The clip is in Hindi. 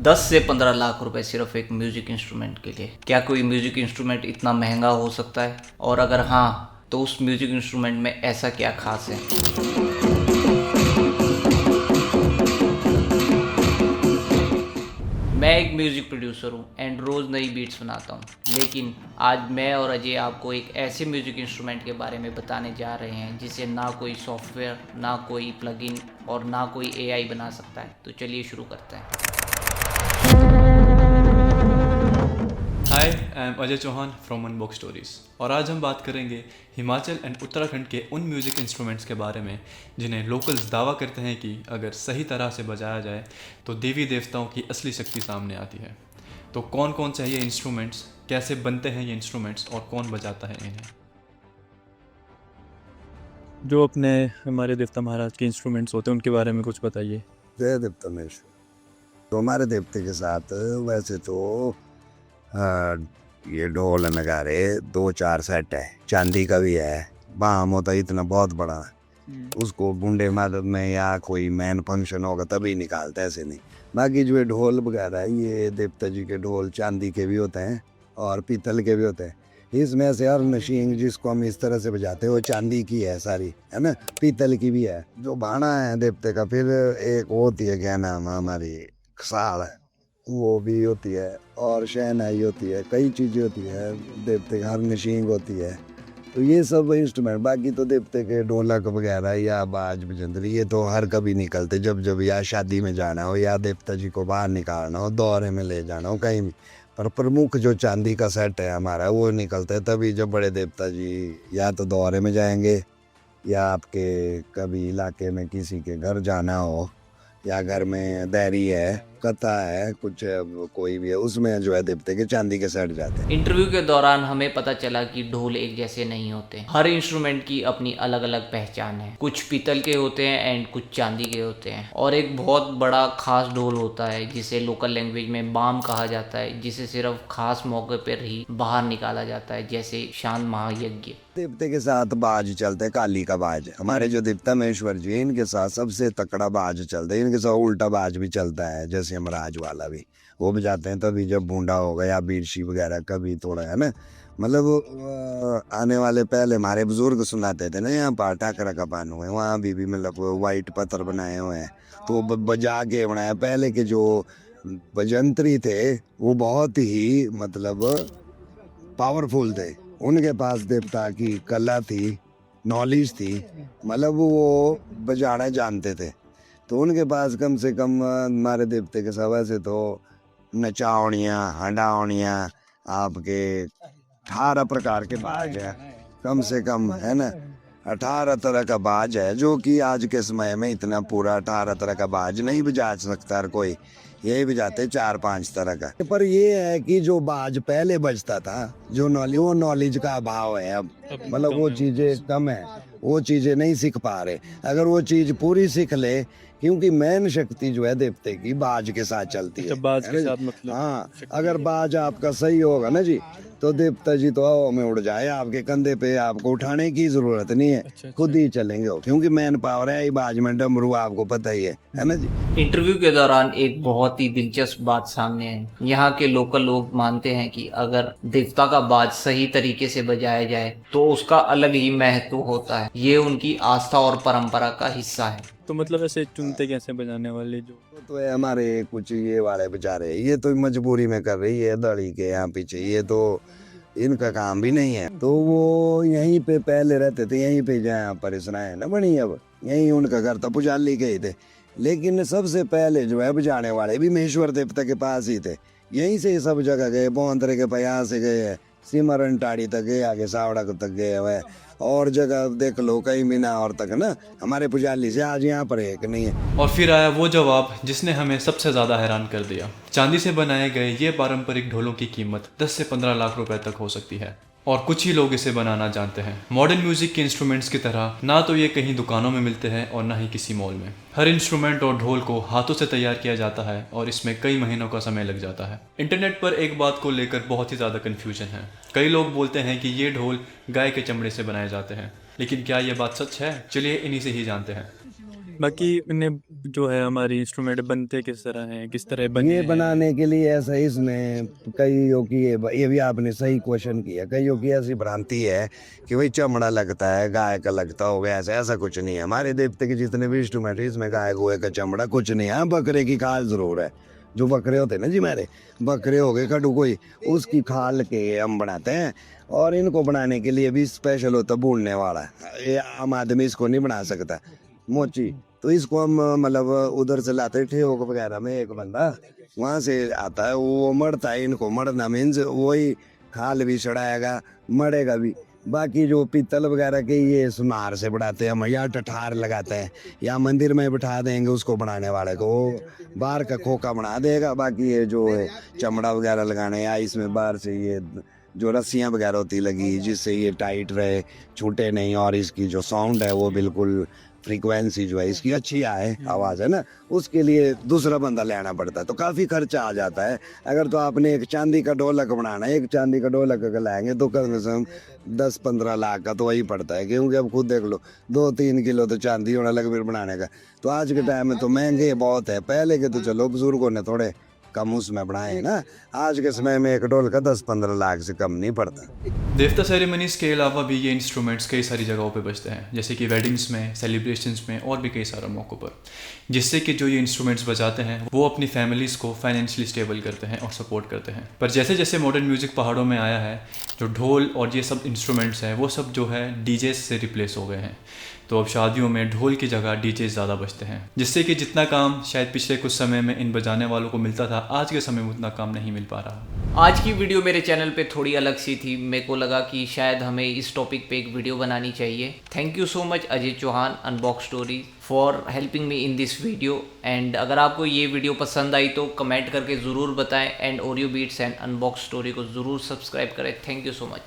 10 से 15 लाख रुपए सिर्फ एक म्यूजिक इंस्ट्रूमेंट के लिए। क्या कोई म्यूजिक इंस्ट्रूमेंट इतना महंगा हो सकता है? और अगर हाँ, तो उस म्यूजिक इंस्ट्रूमेंट में ऐसा क्या खास है? मैं एक म्यूज़िक प्रोड्यूसर हूँ एंड रोज़ नई बीट्स बनाता हूँ, लेकिन आज मैं और अजय आपको एक ऐसे म्यूज़िक इंस्ट्रूमेंट के बारे में बताने जा रहे हैं जिसे ना कोई सॉफ्टवेयर, ना कोई प्लगइन और ना कोई एआई बना सकता है। तो चलिए शुरू करते हैं। Hi, I am Ajay Chauhan from Unbox Stories और आज हम बात करेंगे हिमाचल एंड उत्तराखंड के उन म्यूज़िक इंस्ट्रूमेंट्स के बारे में जिन्हें लोकल्स दावा करते हैं कि अगर सही तरह से बजाया जाए तो देवी देवताओं की असली शक्ति सामने आती है। तो कौन कौन से हैं ये इंस्ट्रूमेंट्स, कैसे बनते हैं ये इंस्ट्रूमेंट्स और कौन बजाता है इन्हें? जो अपने हमारे देवता महाराज के इंस्ट्रूमेंट्स होते हैं उनके बारे में कुछ बताइए। जय देवता महेश्वर। तो हमारे देवते के साथ वैसे तो ये ढोल नगारे 2-4 सेट है, चांदी का भी है। बाम होता है इतना बहुत बड़ा, उसको बुंडे मदद में या कोई मैन फंक्शन होगा तभी निकालते, ऐसे नहीं। बाकी जो ये ढोल वगैरह है, ये देवता जी के ढोल चांदी के भी होते हैं और पीतल के भी होते हैं। इसमें से हर नशीन जिसको हम इस तरह से बजाते हैं वो चांदी की है सारी, है ना, पीतल की भी है। जो भाना है देवते का, फिर एक होती है, क्या नाम है, हमारी साल वो भी होती है और शहनाई होती है, कई चीज़ें होती है देवते का, हर नशीन होती है। तो ये सब इंस्ट्रूमेंट, बाकी तो देवते के ढोलक वगैरह या बाज बजंतरी ये तो हर कभी निकलते, जब या शादी में जाना हो या देवता जी को बाहर निकालना हो, दौरे में ले जाना हो, कहीं भी। पर प्रमुख जो चांदी का सेट है हमारा वो निकलता है तभी जब बड़े देवता जी या तो दौरे में जाएंगे या आपके कभी इलाके में किसी के घर जाना हो या घर में दैरी है, कथा है, कुछ कोई भी है, उसमें जो है देवते के चांदी के सेट जाते हैं। इंटरव्यू के दौरान हमें पता चला कि ढोल एक जैसे नहीं होते। हर इंस्ट्रूमेंट की अपनी अलग अलग पहचान है। कुछ पीतल के होते हैं एंड कुछ चांदी के होते हैं। और एक बहुत बड़ा खास ढोल होता है जिसे लोकल लैंग्वेज में बाम कहा जाता है, जिसे सिर्फ खास मौके पर ही बाहर निकाला जाता है, जैसे शांत महायज्ञ। देवते के साथ बाज चलते, काली का बाज। हमारे जो देवता महेश्वर जी इनके साथ सबसे तकड़ा बाज चलता है। इनके साथ उल्टा बाज भी चलता है, जैसे यमराज वाला भी वो बजाते हैं तभी जब बूंदा होगा या बीरशी वगैरह कभी थोड़ा, है ना, मतलब आने वाले पहले हमारे बुजुर्ग सुनाते थे ना, यहाँ पर टाकरा का पान हुए, वहाँ भी मतलब वाइट पत्थर बनाए हुए हैं तो बजा के बनाया। पहले के जो बजंत्री थे वो बहुत ही मतलब पावरफुल थे, उनके पास देवता की कला थी, नॉलेज थी, मतलब वो बजाना जानते थे। तो उनके पास कम से कम हमारे देवते के सब ऐसे तो नचावणियाँ, हंडावणियाँ, आपके 18 प्रकार के बाज हैं कम से कम, है ना। 18 तरह का बाज है, जो कि आज के समय में इतना पूरा 18 तरह का बाज नहीं बजा सकता हर कोई, यही बजाते 4-5 तरह का। पर ये है कि जो बाज पहले बजता था, जो वो नॉलेज का अभाव है अब, मतलब वो चीज़ें कम है, वो चीज़ें नहीं सीख पा रहे। अगर वो चीज़ पूरी सीख ले, क्योंकि मैन शक्ति जो है देवते की बाज के साथ चलती है। बाज के साथ मतलब हाँ, अगर बाज आपका सही होगा ना जी, तो देवता जी तो हवा में उड़ जाए, आपके कंधे पे आपको उठाने की जरूरत नहीं है, खुद ही चलेंगे वो, क्योंकि मैन पावर है बाज में, डमरू आपको पता ही है ना जी। इंटरव्यू के दौरान एक बहुत ही दिलचस्प बात सामने आई। यहाँ के लोकल लोग मानते हैं कि अगर देवता का बाज सही तरीके से बजाया जाए तो उसका अलग ही महत्व होता है। ये उनकी आस्था और परंपरा का हिस्सा है। तो मतलब ऐसे चुनते कैसे बजाने वाले जो तो है हमारे कुछ ये वाले बेचारे, ये तो मजबूरी में कर रही है दड़ी के यहाँ पीछे, ये तो इनका काम भी नहीं है। तो वो यहीं पे पहले रहते थे, यहीं पे जहाँ परिसराएं ना बनी, अब यहीं उनका घर था, पुजाली गए थे। लेकिन सबसे पहले जो है बजाने वाले भी महेश्वर देवता के पास ही थे, यहीं से सब जगह गए, बोंदरे के यहाँ से गए हैं, सिमरन टाड़ी तक गए, आगे सावड़ा तक गए हुए, और जगह देख लो कहीं भी ना और तक ना, हमारे पुजाली से आज यहाँ पर एक नहीं है। और फिर आया वो जवाब जिसने हमें सबसे ज़्यादा हैरान कर दिया। चांदी से बनाए गए ये पारंपरिक ढोलों की कीमत 10 से 15 लाख रुपए तक हो सकती है और कुछ ही लोग इसे बनाना जानते हैं। मॉडर्न म्यूजिक के इंस्ट्रूमेंट्स की तरह ना तो ये कहीं दुकानों में मिलते हैं और ना ही किसी मॉल में। हर इंस्ट्रूमेंट और ढोल को हाथों से तैयार किया जाता है और इसमें कई महीनों का समय लग जाता है। इंटरनेट पर एक बात को लेकर बहुत ही ज़्यादा कन्फ्यूजन है। कई लोग बोलते हैं कि ये ढोल गाय के चमड़े से बनाए जाते हैं, लेकिन क्या ये बात सच है? चलिए इन्हीं से ही जानते हैं। बाकी इन्हें जो है हमारी इंस्ट्रूमेंट बनते किस तरह हैं, किस तरह बने ये हैं? बनाने के लिए ऐसा इसमें कईयों की ये भी आपने सही क्वेश्चन किया। कईयों की ऐसी भ्रांति है कि भाई चमड़ा लगता है, गाय का लगता होगा, ऐसा ऐसा कुछ नहीं है। हमारे देवते के जितने भी इंस्ट्रूमेंट है इसमें गाय गोए का चमड़ा कुछ नहीं है। हाँ, बकरे की खाल जरूर है। जो बकरे होते हैं ना जी, हमारे बकरे हो गए कटु कोई, उसकी खाल के हम बनाते हैं। और इनको बनाने के लिए भी स्पेशल होता भूनने वाला। ये आम आदमी इसको नहीं बना सकता मोची। तो इसको हम मतलब उधर से लाते हैं ठेहोक वगैरह में, एक बंदा वहाँ से आता है, वो मरता है। इनको मरना मीन्स वही खाल भी चढ़ाएगा, मरेगा भी। बाकी जो पीतल वगैरह के ये सुनार से बढ़ाते हैं हम, या टठार लगाते हैं, या मंदिर में बिठा देंगे उसको बनाने वाले को, वो बाहर का खोखा बना देगा। बाकी ये जो है चमड़ा वगैरह लगाने, या इसमें बाहर से ये जो रस्सियाँ वगैरह होती लगी जिससे ये टाइट रहे, छूटे नहीं, और इसकी जो साउंड है वो बिल्कुल फ्रीक्वेंसी जो है इसकी अच्छी आए, आवाज़ है ना, उसके लिए दूसरा बंदा लेना पड़ता है। तो काफ़ी खर्चा आ जाता है। अगर तो आपने एक चांदी का ढोलक बनाना है, एक चांदी का ढोलक अगर लाएंगे तो कम से कम 10-15 लाख का तो वही पड़ता है। क्योंकि अब खुद देख लो 2-3 किलो तो चांदी होना लग फिर बनाने का। तो आज के टाइम में तो महंगे बहुत है। पहले के तो चलो बुजुर्गों ने थोड़े कम उसमें बनाए ना। आज के समय में एक ढोल का 10-15 लाख से कम नहीं पड़ता। देवता सेरेमनीज के अलावा भी ये इंस्ट्रूमेंट्स कई सारी जगहों पे बजते हैं, जैसे कि वेडिंग्स में, सेलिब्रेशंस में और भी कई सारे मौक़ों पर, जिससे कि जो ये इंस्ट्रूमेंट्स बजाते हैं वो अपनी फैमिलीज़ को फाइनेंशियली स्टेबल करते हैं और सपोर्ट करते हैं। पर जैसे जैसे मॉडर्न म्यूज़िक पहाड़ों में आया है, जो ढोल और ये सब इंस्ट्रूमेंट्स हैं वो सब जो है डीजेस से रिप्लेस हो गए हैं। तो अब शादियों में ढोल की जगह डीजे ज़्यादा बजते हैं, जिससे कि जितना काम शायद पिछले कुछ समय में इन बजाने वालों को मिलता था, आज के समय में उतना काम नहीं मिल पा रहा। आज की वीडियो मेरे चैनल पे थोड़ी अलग सी थी। मेरे को लगा कि शायद हमें इस टॉपिक पे एक वीडियो बनानी चाहिए। Thank you so much Ajay Chauhan unbox story for helping me in this video. And अगर आपको ये वीडियो पसंद आई तो कमेंट करके ज़रूर बताएं। And Oreo beats and unbox story को ज़रूर सब्सक्राइब करें। Thank you so much.